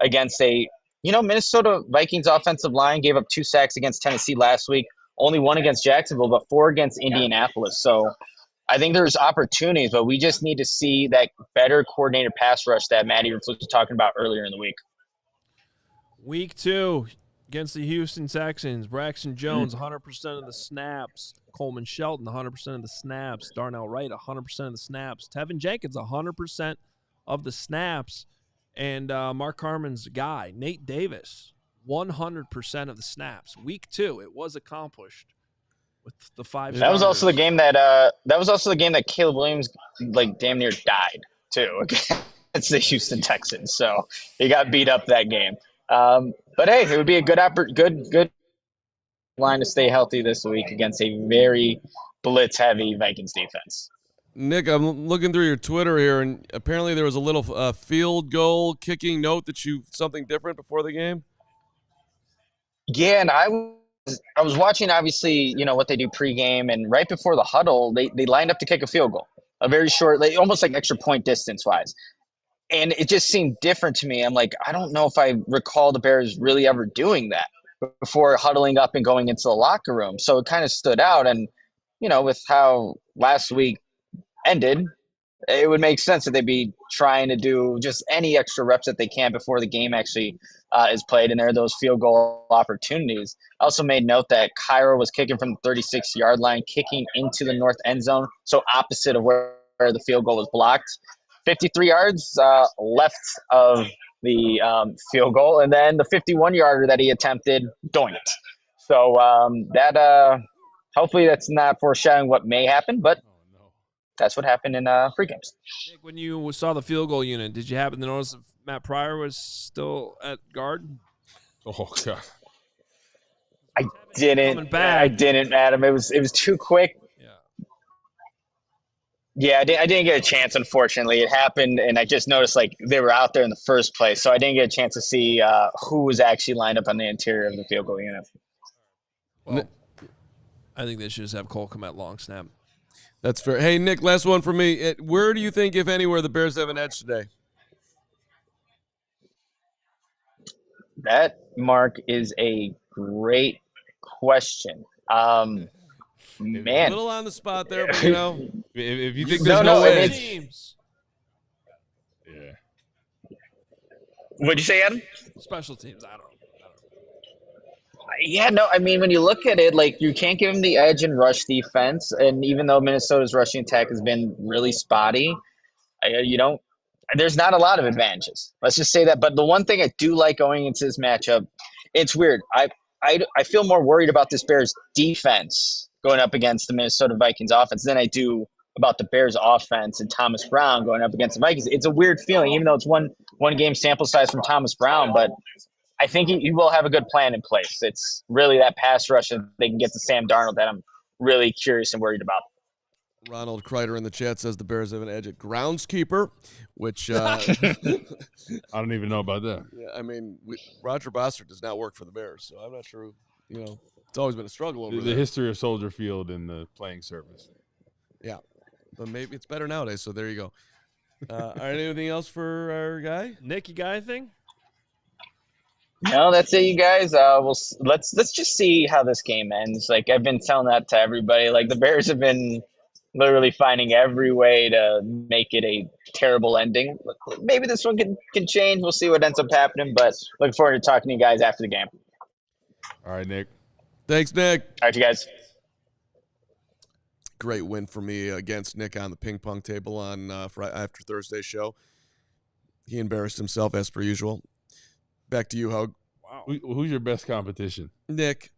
S5: against Minnesota Vikings offensive line gave up 2 sacks against Tennessee last week, only 1 against Jacksonville, but 4 against Indianapolis. So I think there's opportunities, but we just need to see that better coordinated pass rush that Matt Eberflus was talking about earlier in the week.
S1: Week 2 against the Houston Texans, Braxton Jones, 100% of the snaps. Coleman Shelton, 100% of the snaps. Darnell Wright, 100% of the snaps. Tevin Jenkins, 100% of the snaps. And Mark Carman's guy, Nate Davis, 100% of the snaps. Week 2, it was accomplished with the 5
S5: That was also the
S1: starters.
S5: game that Caleb Williams damn near died too against the Houston Texans. So he got beat up that game. But hey, it would be a good line to stay healthy this week against a very blitz heavy Vikings defense.
S2: Nick, I'm looking through your Twitter here, and apparently there was a little field goal kicking note that something different before the game.
S5: Yeah, and I was watching, obviously, what they do pregame, and right before the huddle, they lined up to kick a field goal, a very short, almost like extra point distance wise. And it just seemed different to me. I'm like, I don't know if I recall the Bears really ever doing that before huddling up and going into the locker room. So it kind of stood out. And, with how last week ended, it would make sense that they'd be trying to do just any extra reps that they can before the game actually is played, and there are those field goal opportunities. I also made note that Cairo was kicking from the 36-yard line, kicking into the north end zone, so opposite of where the field goal was blocked. 53 yards left of the field goal, and then the 51-yarder that he attempted, doinked. So hopefully that's not foreshadowing what may happen, but that's what happened in pre-games.
S1: Nick, when you saw the field goal unit, did you happen to notice if Matt Pryor was still at guard?
S3: Oh God,
S5: I didn't, Adam. It was too quick. Yeah, I didn't get a chance. Unfortunately, it happened, and I just noticed they were out there in the first place, so I didn't get a chance to see who was actually lined up on the interior of the field goal unit.
S1: Well, I think they should just have Cole come at long snap.
S2: That's fair. Hey, Nick, last one for me. Where do you think, if anywhere, the Bears have an edge today?
S5: That, Mark, is a great question. Man.
S2: A little on the spot there, but,
S3: if you think there's no edge.
S1: Teams.
S3: Yeah.
S5: What'd you say, Adam?
S1: Special teams, I don't know.
S5: Yeah, no, I mean, when you look at it, you can't give them the edge in rush defense. And even though Minnesota's rushing attack has been really spotty, there's not a lot of advantages. Let's just say that. But the one thing I do like going into this matchup, it's weird. I feel more worried about this Bears defense going up against the Minnesota Vikings offense than I do about the Bears offense and Thomas Brown going up against the Vikings. It's a weird feeling, even though it's one game sample size from Thomas Brown, but I think he will have a good plan in place. It's really that pass rush that they can get to Sam Darnold that I'm really curious and worried about.
S2: Ronald Kreider in the chat says the Bears have an edge at groundskeeper, which I
S3: don't even know about that.
S2: Yeah, I mean, Roger Bossert does not work for the Bears, so I'm not sure. It's always been a struggle over
S3: the history of Soldier Field and the playing surface.
S2: Yeah, but maybe it's better nowadays. So there you go. All right, anything else for our guy?
S1: Nick, you got anything?
S5: No, that's it, you guys. Let's just see how this game ends. I've been telling that to everybody. The Bears have been literally finding every way to make it a terrible ending. Maybe this one can change. We'll see what ends up happening. But looking forward to talking to you guys after the game.
S3: All right, Nick.
S2: Thanks, Nick.
S5: All right, you guys.
S2: Great win for me against Nick on the ping pong table on after Thursday's show. He embarrassed himself as per usual. Back to you, Hoge.
S3: Wow. Who's your best competition?
S2: Nick.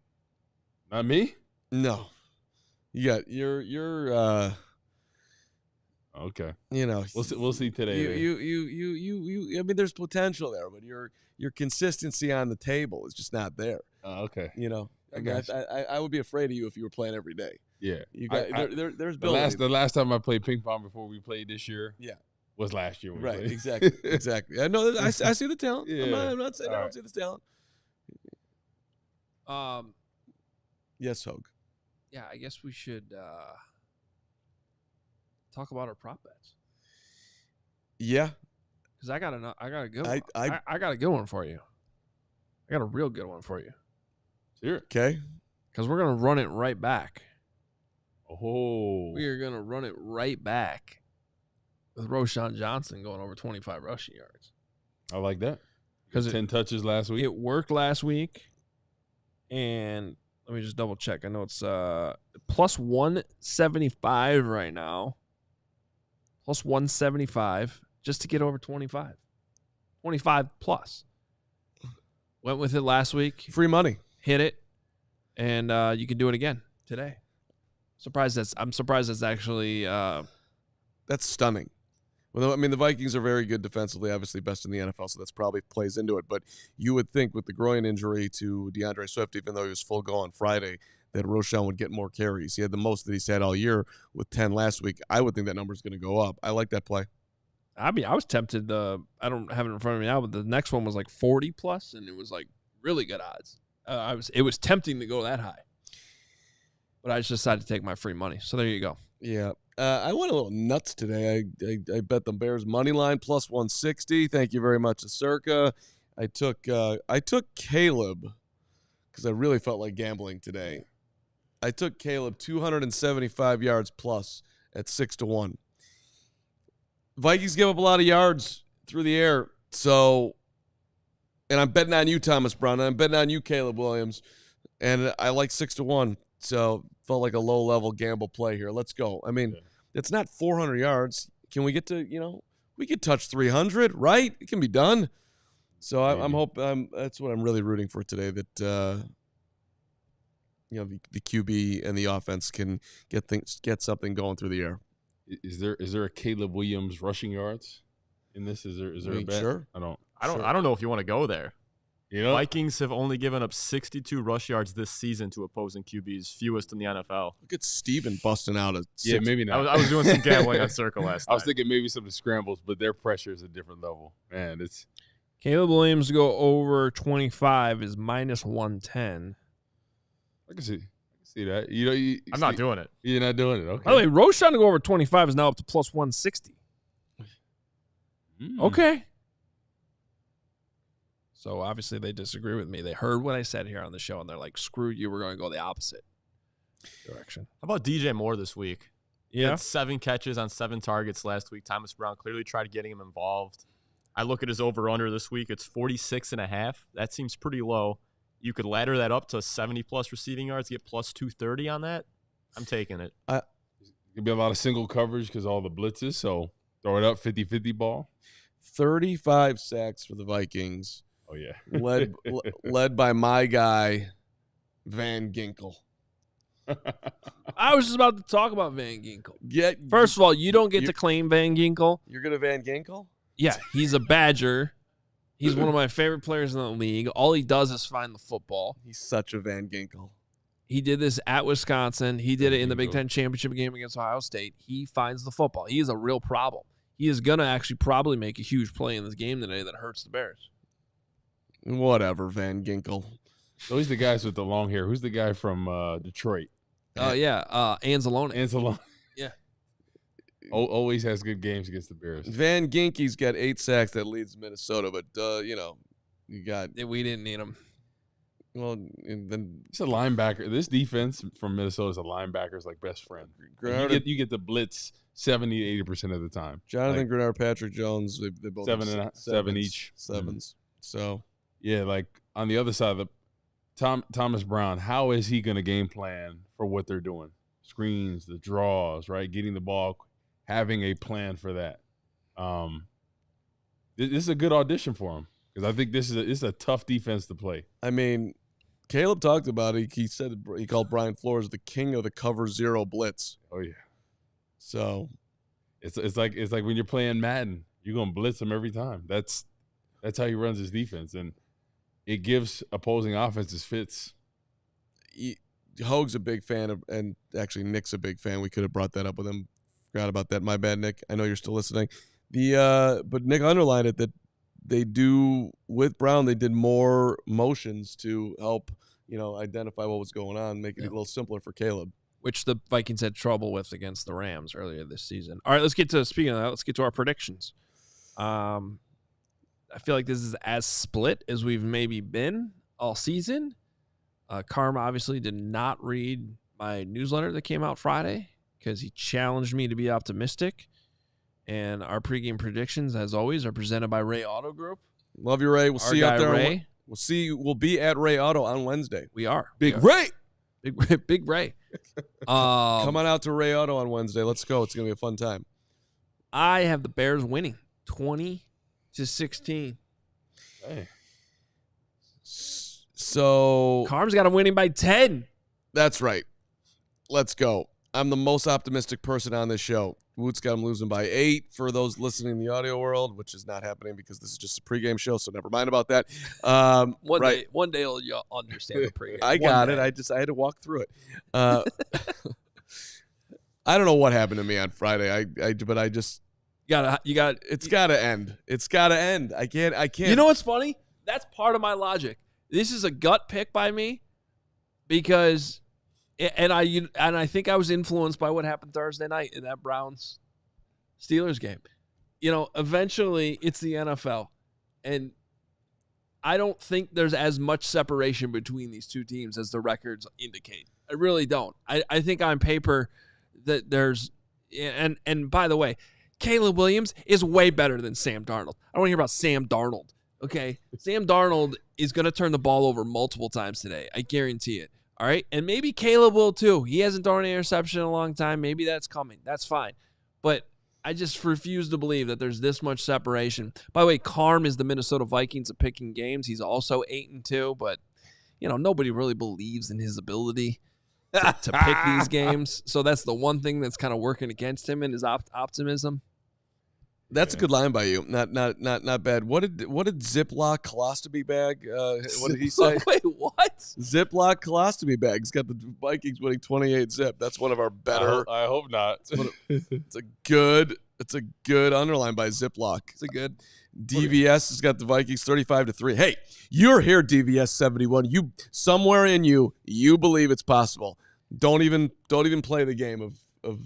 S3: Not me?
S2: No. You're
S3: okay.
S2: We'll see today. I mean, there's potential there, but your consistency on the table is just not there.
S3: Okay.
S2: I would be afraid of you if you were playing every day.
S3: Yeah.
S2: There's
S3: the last time I played ping pong before we played this year.
S2: Yeah.
S3: Was last year.
S2: Right, exactly. I know. I see the talent.
S3: Yeah.
S2: I'm not saying I don't see the talent. Yes, Hoge.
S1: Yeah, I guess we should talk about our prop bets.
S2: Yeah,
S1: because I got a good one. I got a good one for you. I got a real good one for you.
S3: Here,
S2: okay.
S1: Because we're gonna run it right back.
S3: Oh,
S1: we are gonna run it right back. With Roschon Johnson going over 25 rushing yards.
S3: I like that.
S1: Because
S3: 10 touches last week.
S1: It worked last week. And let me just double check. I know it's plus 175 right now. Plus 175. just to get over 25. 25 plus. Went with it last week.
S2: Free money.
S1: Hit it. And you can do it again today. I'm surprised that's actually
S2: that's stunning. Well, I mean, the Vikings are very good defensively, obviously best in the NFL, so that's probably plays into it. But you would think with the groin injury to DeAndre Swift, even though he was full go on Friday, that Roschon would get more carries. He had the most that he's had all year with 10 last week. I would think that number is going to go up. I like that play.
S1: I mean, I was tempted. I don't have it in front of me now, but the next one was like 40 plus, and it was like really good odds. It was tempting to go that high, but I just decided to take my free money. So there you go.
S2: Yeah. I went a little nuts today. I bet the Bears money line plus 160. Thank you very much to CIRCA. I took Caleb because I really felt like gambling today. I took Caleb 275 yards plus at 6-1. Vikings give up a lot of yards through the air, so and I'm betting on you, Thomas Brown. And I'm betting on you, Caleb Williams, and I like 6-1. So felt like a low-level gamble play here. Let's go. I mean, it's not 400 yards. Can we get to, we could touch 300, right? It can be done. So I'm hoping that's what I'm really rooting for today, that, the QB and the offense can get something going through the air.
S3: Is there a Caleb Williams rushing yards in this? Is there a bet?
S2: Sure.
S4: I don't know if you want to go there. Vikings have only given up 62 rush yards this season to opposing QBs, fewest in the NFL.
S2: Look at Steven busting out a six.
S3: Yeah, maybe not.
S4: I was doing some gambling on CIRCA last night.
S3: I was thinking maybe some of the scrambles, but their pressure is a different level. Man, it's
S1: Caleb Williams to go over 25 is minus 110.
S3: I can see that.
S4: I'm not doing it.
S3: You're not doing it. Okay.
S1: By the way, Roschon to go over 25 is now up to plus 160. Okay. So obviously they disagree with me. They heard what I said here on the show, and they're like, screw you, we're going to go the opposite direction.
S4: How about DJ Moore this week?
S1: Yeah.
S4: He had 7 catches on 7 targets last week. Thomas Brown clearly tried getting him involved. I look at his over-under this week. It's 46.5. That seems pretty low. You could ladder that up to 70-plus receiving yards, get plus 230 on that. I'm taking it.
S3: It could be a lot of single coverage because all the blitzes, so throw it up 50-50 ball.
S2: 35 sacks for the Vikings.
S3: Oh, yeah.
S2: led by my guy, Van Ginkel.
S1: I was just about to talk about Van Ginkel. First of all, you don't get to claim Van Ginkel.
S2: You're going to Van Ginkel?
S1: Yeah, he's a Badger. He's one of my favorite players in the league. All he does is find the football.
S2: He's such a Van Ginkel.
S1: He did this at Wisconsin. He did it in the Big Ten championship game against Ohio State. He finds the football. He is a real problem. He is going to actually probably make a huge play in this game today that hurts the Bears.
S2: Whatever, Van Ginkel.
S3: So he's the guys with the long hair. Who's the guy from Detroit?
S1: Oh, yeah. Anzalone.
S3: Anzalone.
S1: Yeah.
S3: Always has good games against the Bears.
S2: Van Ginkel's got 8 sacks that leads Minnesota, but, you got.
S1: We didn't need him.
S2: Well, and then.
S3: He's a linebacker. This defense from Minnesota is a linebacker's like best friend. You get the blitz 70-80% of the time.
S2: Jonathan Grenard, Patrick Jones, they both
S3: 7 each.
S2: Sevens. So.
S3: Yeah, like on the other side of the Thomas Brown, how is he going to game plan for what they're doing? Screens, the draws, right? Getting the ball, having a plan for that. This is a good audition for him because I think this is a tough defense to play.
S2: I mean, Caleb talked about it. He said he called Brian Flores the king of the cover 0 blitz.
S3: Oh yeah.
S2: So
S3: it's like when you're playing Madden, you're gonna blitz him every time. That's how he runs his defense, and it gives opposing offenses fits.
S2: Hoge's a big fan of, and actually Nick's a big fan. We could have brought that up with him. Forgot about that. My bad, Nick. I know you're still listening. But Nick underlined it that they do with Brown. They did more motions to help, identify what was going on, make it a little simpler for Caleb.
S1: Which the Vikings had trouble with against the Rams earlier this season. All right, speaking of that, let's get to our predictions. I feel like this is as split as we've maybe been all season. Carman obviously did not read my newsletter that came out Friday because he challenged me to be optimistic. And our pregame predictions, as always, are presented by Ray Auto Group.
S2: Love you, Ray. We'll see you out there.
S1: Ray.
S2: We'll be at Ray Auto on Wednesday.
S1: We are.
S2: Ray.
S1: Big Ray.
S2: Come on out to Ray Auto on Wednesday. Let's go. It's going to be a fun time.
S1: I have the Bears winning 20-16.
S3: Hey.
S2: So
S1: Carm's got him winning by 10.
S2: that's right. Let's go. I'm the most optimistic person on this show. Woot's got him losing by 8 for those listening in the audio world, which is not happening because this is just a pregame show, so never mind about that.
S1: One day you'll understand the pregame.
S2: I got it. I had to walk through it. I don't know what happened to me on Friday. But I just it's got to end. It's got to end. I can't.
S1: You know what's funny? That's part of my logic. This is a gut pick by me because and I think I was influenced by what happened Thursday night in that Browns Steelers game. Eventually it's the NFL, and I don't think there's as much separation between these two teams as the records indicate. I really don't. I think on paper that there's and by the way, Caleb Williams is way better than Sam Darnold. I don't want to hear about Sam Darnold. Okay, Sam Darnold is going to turn the ball over multiple times today. I guarantee it. All right, and maybe Caleb will too. He hasn't thrown an interception in a long time. Maybe that's coming. That's fine. But I just refuse to believe that there's this much separation. By the way, Carm is the Minnesota Vikings of picking games. He's also 8-2, but nobody really believes in his ability to pick these games. So that's the one thing that's kind of working against him in his optimism.
S2: That's a good line by you. Not bad. What did Ziploc colostomy bag? What did he say?
S1: Wait, what?
S2: Ziploc colostomy bag. He's got the Vikings winning 28-zip. That's one of our better.
S3: I hope not.
S2: It's a good underline by Ziploc.
S1: It's a good.
S2: DVS has got the Vikings 35-3. Hey, you're here, DVS 71. You somewhere in you believe it's possible. Don't even play the game of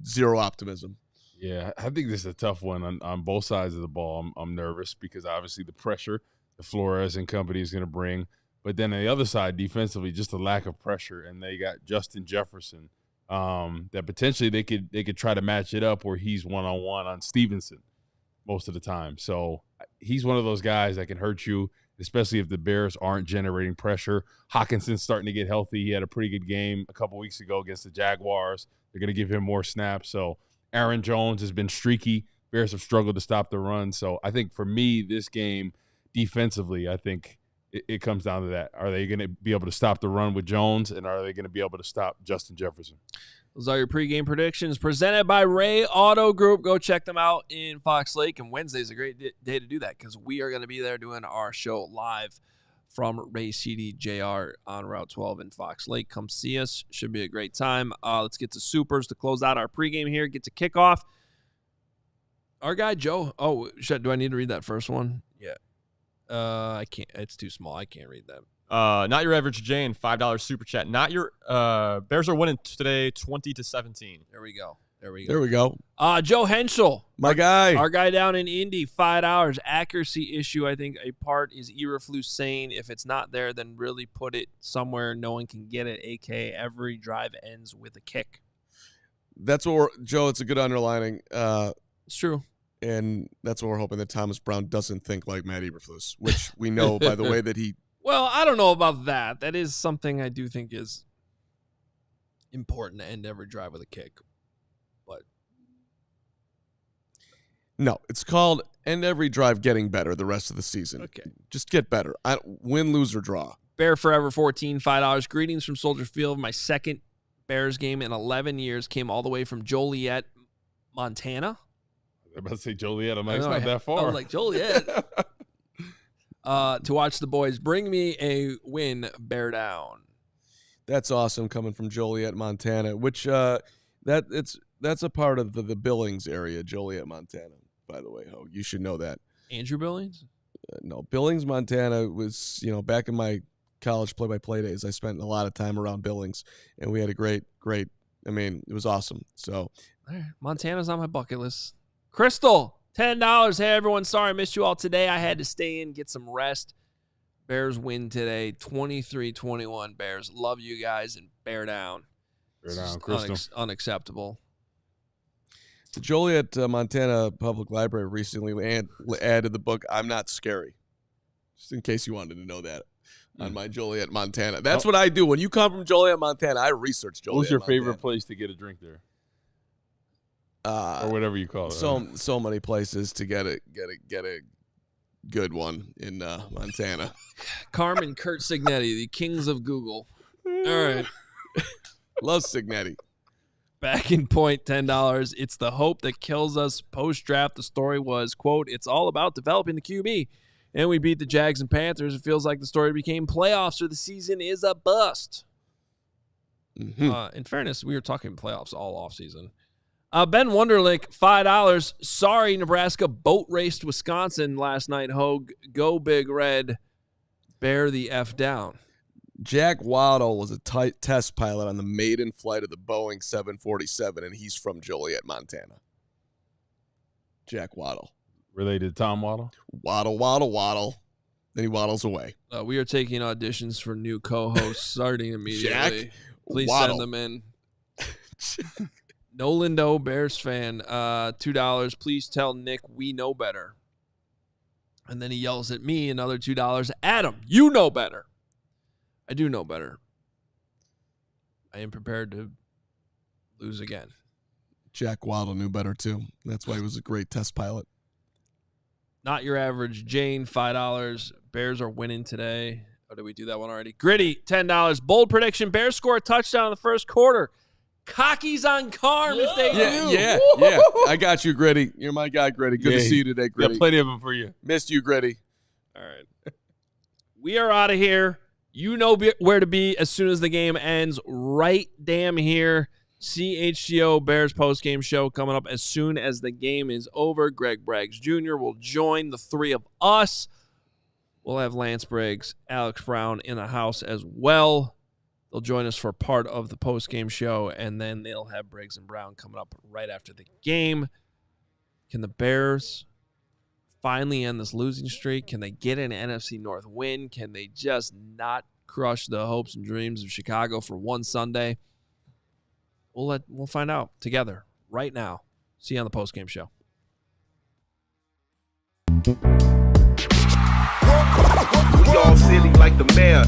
S2: zero optimism.
S3: Yeah, I think this is a tough one on both sides of the ball. I'm nervous because obviously the pressure the Flores and company is going to bring, but then on the other side, defensively, just a lack of pressure, and they got Justin Jefferson that potentially they could try to match it up where he's one-on-one on Stevenson most of the time. So he's one of those guys that can hurt you, especially if the Bears aren't generating pressure. Hawkinson's starting to get healthy. He had a pretty good game a couple weeks ago against the Jaguars. They're going to give him more snaps, so Aaron Jones has been streaky. Bears have struggled to stop the run. So I think for me, this game defensively, I think it comes down to that. Are they going to be able to stop the run with Jones, and are they going to be able to stop Justin Jefferson?
S1: Those are your pregame predictions presented by Ray Auto Group. Go check them out in Fox Lake. And Wednesday's a great day to do that because we are going to be there doing our show live from Ray CD JR on Route 12 in Fox Lake. Come see us. Should be a great time. Let's get to Supers to close out our pregame here. Get to kickoff. Our guy, Joe. Oh, do I need to read that first one? Yeah. I can't. It's too small. I can't read that.
S4: Not your average Jane, $5 super chat. Not your Bears are winning today 20-17.
S1: There we go. Joe Henschel,
S2: my guy.
S1: Our guy down in Indy, $5. Accuracy issue. I think a part is Eberflus saying if it's not there, then really put it somewhere no one can get it, a.k.a. every drive ends with a kick.
S2: That's what Joe, it's a good underlining.
S1: It's true.
S2: And that's what we're hoping that Thomas Brown doesn't think like Matt Eberflus, which we know by the way that he.
S1: Well, I don't know about that. That is something I do think is important to end every drive with a kick. But
S2: no, it's called end every drive getting better the rest of the season.
S1: Okay.
S2: Just get better. Win, lose, or draw.
S1: Bear Forever 14, $5. Greetings from Soldier Field. My second Bears game in 11 years came all the way from Joliet, Montana.
S3: I'm about to say Joliet. I'm like, it's not that far.
S1: I was like, Joliet. To watch the boys bring me a win, bear down.
S2: That's awesome coming from Joliet, Montana, which that's a part of the Billings area, Joliet, Montana, by the way, Hoge. You should know that.
S1: Andrew Billings?
S2: No, Billings, Montana was, back in my college play-by-play days, I spent a lot of time around Billings, and we had a great, it was awesome. So
S1: Montana's on my bucket list. Crystal, $10. Hey, everyone. Sorry I missed you all today. I had to stay in, get some rest. Bears win today, 23-21. Bears, love you guys, and bear down.
S3: Bear down, Crystal.
S1: Unacceptable.
S2: The Joliet, Montana Public Library recently added the book I'm Not Scary, just in case you wanted to know that, on my Joliet, Montana. That's what I do. When you come from Joliet, Montana, I research Joliet,
S3: What's your
S2: Montana.
S3: favorite place to get a drink there? or whatever you call it.
S2: So many places to get a good one in Montana.
S1: Carman, Kurt Signetti, the kings of Google. All right.
S2: Love Signetti.
S1: Back in point, $10. It's the hope that kills us. Post-draft, the story was, quote, it's all about developing the QB. And we beat the Jags and Panthers. It feels like the story became playoffs or the season is a bust.
S2: Mm-hmm.
S1: In fairness, we were talking playoffs all offseason. Ben Wunderlich, $5. Sorry, Nebraska boat raced Wisconsin last night. Hoge, go Big Red. Bear the F down.
S2: Jack Waddle was a test pilot on the maiden flight of the Boeing 747, and he's from Joliet, Montana. Jack Waddle.
S3: Related to Tom Waddle?
S2: Waddle. Then he waddles away.
S1: We are taking auditions for new co-hosts starting immediately.
S2: Jack
S1: Please
S2: Waddle.
S1: send them in. Nolan Doe, Bears fan, $2. Please tell Nick we know better. And then he yells at me, another $2. Adam, you know better. I do know better. I am prepared to lose again.
S2: Jack Waddle knew better, too. That's why he was a great test pilot.
S1: Not your average Jane, $5. Bears are winning today. Oh, did we do that one already? Gritty, $10. Bold prediction. Bears score a touchdown in the first quarter. Cockies on Carm if they do.
S2: Yeah. I got you, Gritty. You're my guy, Gritty. Good to see you today, Gritty.
S3: Got plenty of them for you.
S2: Missed you, Gritty.
S1: All right. We are out of here. You know where to be as soon as the game ends. Right damn here. CHGO Bears postgame show coming up as soon as the game is over. Greg Braggs Jr. will join the three of us. We'll have Lance Briggs, Alex Brown in the house as well. They'll join us for part of the postgame show, and then they'll have Briggs and Brown coming up right after the game. Can the Bears finally end this losing streak? Can they get an NFC North win? Can they just not crush the hopes and dreams of Chicago for one Sunday? We'll find out together right now. See you on the postgame show.
S6: We all silly like the mayor.